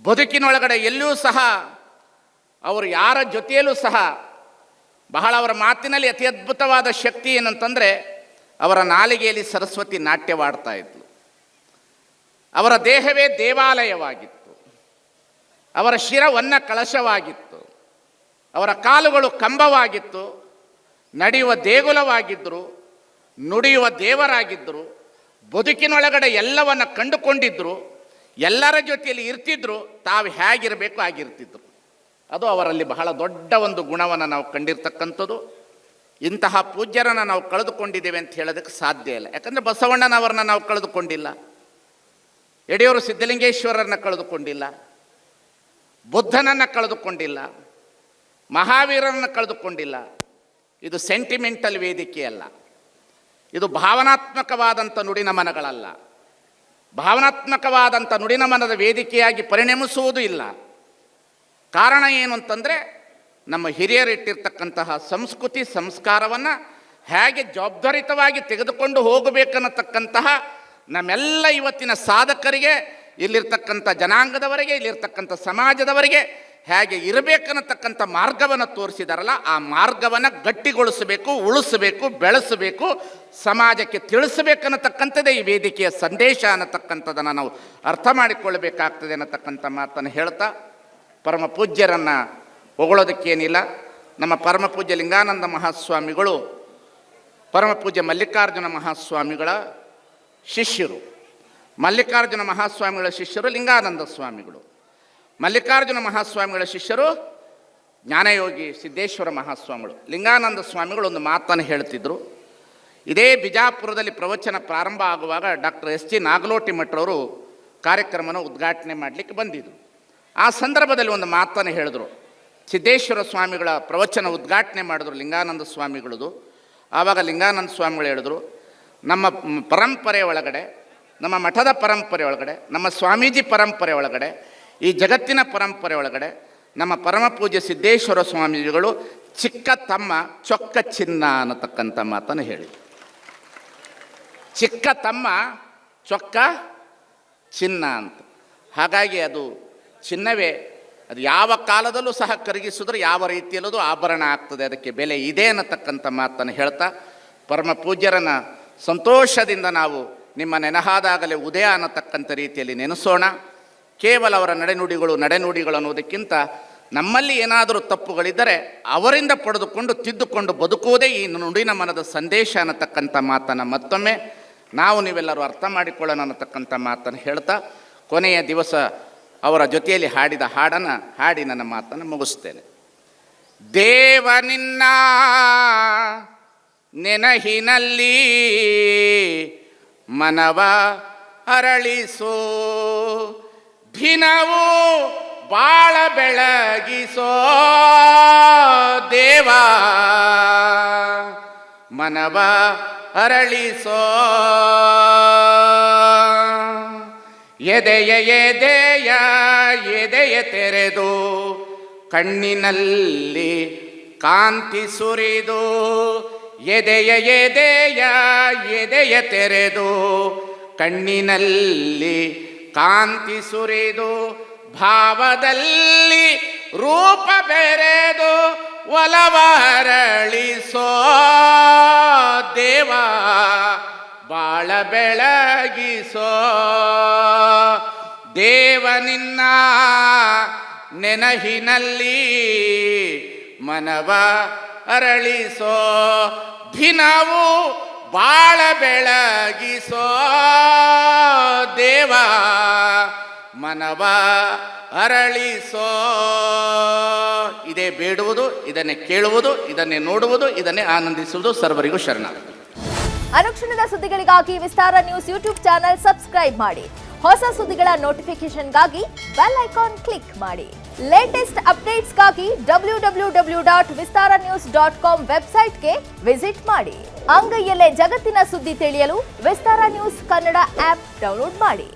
ಬದುಕಿನೊಳಗಡೆ ಎಲ್ಲೂ ಸಹ ಅವರು ಯಾರ ಜೊತೆಯಲ್ಲೂ ಸಹ ಬಹಳ ಅವರ ಮಾತಿನಲ್ಲಿ ಅತಿ ಅದ್ಭುತವಾದ ಶಕ್ತಿ ಏನಂತಂದರೆ ಅವರ ನಾಲಿಗೆಯಲ್ಲಿ ಸರಸ್ವತಿ ನಾಟ್ಯವಾಡ್ತಾ ಇದ್ಲು. ಅವರ ದೇಹವೇ ದೇವಾಲಯವಾಗಿತ್ತು. ಅವರ ಶಿರವನ್ನ ಕಳಶವಾಗಿತ್ತು. ಅವರ ಕಾಲುಗಳು ಕಂಬವಾಗಿತ್ತು. ನಡೆಯುವ ದೇಗುಲವಾಗಿದ್ದರು. ನುಡಿಯುವ ದೇವರಾಗಿದ್ದರು. ಬದುಕಿನೊಳಗಡೆ ಎಲ್ಲವನ್ನು ಕಂಡುಕೊಂಡಿದ್ದರು. ಎಲ್ಲರ ಜೊತೆಯಲ್ಲಿ ಇರ್ತಿದ್ರು. ತಾವು ಹೇಗಿರಬೇಕು ಆಗಿರ್ತಿದ್ರು. ಅದು ಅವರಲ್ಲಿ ಬಹಳ ದೊಡ್ಡ ಒಂದು ಗುಣವನ್ನು ನಾವು ಕಂಡಿರ್ತಕ್ಕಂಥದ್ದು. ಇಂತಹ ಪೂಜ್ಯರನ್ನು ನಾವು ಕಳೆದುಕೊಂಡಿದ್ದೇವೆ ಅಂತ ಹೇಳೋದಕ್ಕೆ ಸಾಧ್ಯ ಇಲ್ಲ. ಯಾಕಂದರೆ ಬಸವಣ್ಣನವರನ್ನ ನಾವು ಕಳೆದುಕೊಂಡಿಲ್ಲ, ಯಡಿಯೂರು ಸಿದ್ಧಲಿಂಗೇಶ್ವರರನ್ನ ಕಳೆದುಕೊಂಡಿಲ್ಲ, ಬುದ್ಧನನ್ನು ಕಳೆದುಕೊಂಡಿಲ್ಲ, ಮಹಾವೀರರನ್ನು ಕಳೆದುಕೊಂಡಿಲ್ಲ. ಇದು ಸೆಂಟಿಮೆಂಟಲ್ ವೇದಿಕೆ ಅಲ್ಲ. ಇದು ಭಾವನಾತ್ಮಕವಾದಂಥ ನುಡಿನಮನಗಳಲ್ಲ. ಭಾವನಾತ್ಮಕವಾದಂಥ ನುಡಿನಮನದ ವೇದಿಕೆಯಾಗಿ ಪರಿಣಮಿಸುವುದೂ ಇಲ್ಲ. ಕಾರಣ ಏನು ಅಂತಂದರೆ ನಮ್ಮ ಹಿರಿಯರಿಟ್ಟಿರ್ತಕ್ಕಂತಹ ಸಂಸ್ಕೃತಿ ಸಂಸ್ಕಾರವನ್ನು ಹೇಗೆ ಜವಾಬ್ದಾರಿತವಾಗಿ ತೆಗೆದುಕೊಂಡು ಹೋಗಬೇಕನ್ನತಕ್ಕಂತಹ ನಮ್ಮೆಲ್ಲ ಇವತ್ತಿನ ಸಾಧಕರಿಗೆ, ಇಲ್ಲಿರ್ತಕ್ಕಂಥ ಜನಾಂಗದವರಿಗೆ, ಇಲ್ಲಿರ್ತಕ್ಕಂಥ ಸಮಾಜದವರಿಗೆ ಹೇಗೆ ಇರಬೇಕನ್ನತಕ್ಕಂಥ ಮಾರ್ಗವನ್ನು ತೋರಿಸಿದಾರಲ್ಲ, ಆ ಮಾರ್ಗವನ್ನು ಗಟ್ಟಿಗೊಳಿಸಬೇಕು, ಉಳಿಸಬೇಕು, ಬೆಳೆಸಬೇಕು, ಸಮಾಜಕ್ಕೆ ತಿಳಿಸಬೇಕನ್ನತಕ್ಕಂಥದ್ದೇ ಈ ವೇದಿಕೆಯ ಸಂದೇಶ ಅನ್ನತಕ್ಕಂಥದ್ದನ್ನು ನಾವು ಅರ್ಥ ಮಾಡಿಕೊಳ್ಳಬೇಕಾಗ್ತದೆ ಅನ್ನತಕ್ಕಂಥ ಮಾತನ್ನು ಹೇಳ್ತಾ, ಪರಮ ಪೂಜ್ಯರನ್ನು ಹೊಗಳೋದಕ್ಕೇನಿಲ್ಲ. ನಮ್ಮ ಪರಮ ಪೂಜ್ಯ ಲಿಂಗಾನಂದ ಮಹಾಸ್ವಾಮಿಗಳು ಪರಮ ಪೂಜ್ಯ ಮಲ್ಲಿಕಾರ್ಜುನ ಮಹಾಸ್ವಾಮಿಗಳ ಶಿಷ್ಯರು. ಮಲ್ಲಿಕಾರ್ಜುನ ಮಹಾಸ್ವಾಮಿಗಳ ಶಿಷ್ಯರು ಲಿಂಗಾನಂದ ಸ್ವಾಮಿಗಳು. ಮಲ್ಲಿಕಾರ್ಜುನ ಮಹಾಸ್ವಾಮಿಗಳ ಶಿಷ್ಯರು ಜ್ಞಾನಯೋಗಿ ಸಿದ್ದೇಶ್ವರ ಮಹಾಸ್ವಾಮಿಗಳು. ಲಿಂಗಾನಂದ ಸ್ವಾಮಿಗಳು ಒಂದು ಮಾತನ್ನು ಹೇಳ್ತಿದ್ರು. ಇದೇ ಬಿಜಾಪುರದಲ್ಲಿ ಪ್ರವಚನ ಪ್ರಾರಂಭ ಆಗುವಾಗ ಡಾಕ್ಟರ್ ಎಸ್ ಜಿ ನಾಗಲೋಟಿ ಮಠರವರು ಕಾರ್ಯಕ್ರಮನ ಉದ್ಘಾಟನೆ ಮಾಡಲಿಕ್ಕೆ ಬಂದಿದ್ದರು. ಆ ಸಂದರ್ಭದಲ್ಲಿ ಒಂದು ಮಾತನ್ನು ಹೇಳಿದ್ರು. ಸಿದ್ದೇಶ್ವರ ಸ್ವಾಮಿಗಳ ಪ್ರವಚನ ಉದ್ಘಾಟನೆ ಮಾಡಿದ್ರು ಲಿಂಗಾನಂದ ಸ್ವಾಮಿಗಳದು. ಆವಾಗ ಲಿಂಗಾನಂದ ಸ್ವಾಮಿಗಳು ಹೇಳಿದ್ರು, ನಮ್ಮ ಪರಂಪರೆ ಒಳಗಡೆ, ನಮ್ಮ ಮಠದ ಪರಂಪರೆ ಒಳಗಡೆ, ನಮ್ಮ ಸ್ವಾಮೀಜಿ ಪರಂಪರೆ ಒಳಗಡೆ, ಈ ಜಗತ್ತಿನ ಪರಂಪರೆ ಒಳಗಡೆ ನಮ್ಮ ಪರಮ ಪೂಜ್ಯ ಸಿದ್ದೇಶ್ವರ ಸ್ವಾಮೀಜಿಗಳು ಚಿಕ್ಕ ತಮ್ಮ ಚೊಕ್ಕ ಚಿನ್ನ ಅನ್ನತಕ್ಕಂಥ ಮಾತನ್ನು ಹೇಳಿ. ಚಿಕ್ಕ ತಮ್ಮ ಚೊಕ್ಕ ಚಿನ್ನ ಅಂತ. ಹಾಗಾಗಿ ಅದು ಚಿನ್ನವೇ. ಅದು ಯಾವ ಕಾಲದಲ್ಲೂ ಸಹ ಕರಗಿಸಿದ್ರೆ ಯಾವ ರೀತಿಯಲ್ಲೂ ಆಭರಣ ಆಗ್ತದೆ, ಅದಕ್ಕೆ ಬೆಲೆ ಇದೆ ಅನ್ನತಕ್ಕಂಥ ಮಾತನ್ನು ಹೇಳ್ತಾ, ಪರಮ ಪೂಜ್ಯರನ್ನು ಸಂತೋಷದಿಂದ ನಾವು ನಿಮ್ಮ ನೆನಹಾದಾಗಲೇ ಉದಯ ಅನ್ನತಕ್ಕಂಥ ರೀತಿಯಲ್ಲಿ ನೆನೆಸೋಣ. ಕೇವಲ ಅವರ ನಡೆನುಡಿಗಳು ಅನ್ನೋದಕ್ಕಿಂತ ನಮ್ಮಲ್ಲಿ ಏನಾದರೂ ತಪ್ಪುಗಳಿದ್ದರೆ ಅವರಿಂದ ಪಡೆದುಕೊಂಡು ತಿದ್ದುಕೊಂಡು ಬದುಕುವುದೇ ಈ ನುಡಿನ ಮನದ ಸಂದೇಶ ಅನ್ನತಕ್ಕಂಥ ಮಾತನ್ನು ಮತ್ತೊಮ್ಮೆ ನಾವು ನೀವೆಲ್ಲರೂ ಅರ್ಥ ಮಾಡಿಕೊಳ್ಳೋಣ ಅನ್ನತಕ್ಕಂಥ ಮಾತನ್ನು ಹೇಳ್ತಾ, ಕೊನೆಯ ದಿವಸ ಅವರ ಜೊತೆಯಲ್ಲಿ ಹಾಡಿದ ಹಾಡನ್ನು ಹಾಡಿ ನನ್ನ ಮಾತನ್ನು ಮುಗಿಸ್ತೇನೆ. ದೇವ ನಿನ್ನ ನೆನಹಿನಲ್ಲಿ ಮನವ ಅರಳಿಸೋ, ದಿನವೂ ಬಾಳ ಬೆಳಗಿಸೋ ದೇವ, ಮನವ ಅರಳಿಸೋ. ಎದೆಯ ಎದೆಯ ಎದೆಯ ತೆರೆದು ಕಣ್ಣಿನಲ್ಲಿ ಕಾಂತಿ ಸುರಿದು, ಎದೆಯ ಎದೆಯ ಎದೆಯ ತೆರೆದು ಕಣ್ಣಿನಲ್ಲಿ ಕಾಂತಿ ಸುರಿದು, ಭಾವದಲ್ಲಿ ರೂಪ ಬೆರೆದು ಒಲವರಳಿಸೋ ದೇವ, ಬಾಳ ಬೆಳಗಿಸೋ ದೇವ ನಿನ್ನ ನೆನಹಿನಲ್ಲಿ ಮನವ ಅರಳಿಸೋ, ದಿನವೂ ಬಾಳ ಬೆಳಗಿಸೋ ದೇವ, ಮನವ ಅರಳಿಸೋ. ಇದೇ ಬೇಡುವುದು, ಇದನ್ನೇ ಕೇಳುವುದು, ಇದನ್ನೇ ನೋಡುವುದು, ಇದನ್ನೇ ಆನಂದಿಸುವುದು. ಸರ್ವರಿಗೂ ಶರಣಾರ್ಥಿ. ಅನುಕ್ಷಣದ ಸುದ್ದಿಗಳಿಗಾಗಿ ವಿಸ್ತಾರ ನ್ಯೂಸ್ ಯೂಟ್ಯೂಬ್ ಚಾನೆಲ್ ಸಬ್ಸ್ಕ್ರೈಬ್ ಮಾಡಿ. ಹೊಸ ಸುದ್ದಿಗಳ ನೋಟಿಫಿಕೇಶನ್ಗಾಗಿ ಬೆಲ್ ಐಕಾನ್ ಕ್ಲಿಕ್ ಮಾಡಿ. ಲೇಟೆಸ್ಟ್ ಅಪ್ಡೇಟ್ಸ್ಗಾಗಿ www.vistaranews.com ವೆಬ್ಸೈಟ್ಗೆ ವಿಸಿಟ್ ಮಾಡಿ. ಅಂಗೈಯಲ್ಲೇ ಜಗತ್ತಿನ ಸುದ್ದಿ ತಿಳಿಯಲು ವಿಸ್ತಾರ ನ್ಯೂಸ್ ಕನ್ನಡ ಆಪ್ ಡೌನ್ಲೋಡ್ ಮಾಡಿ.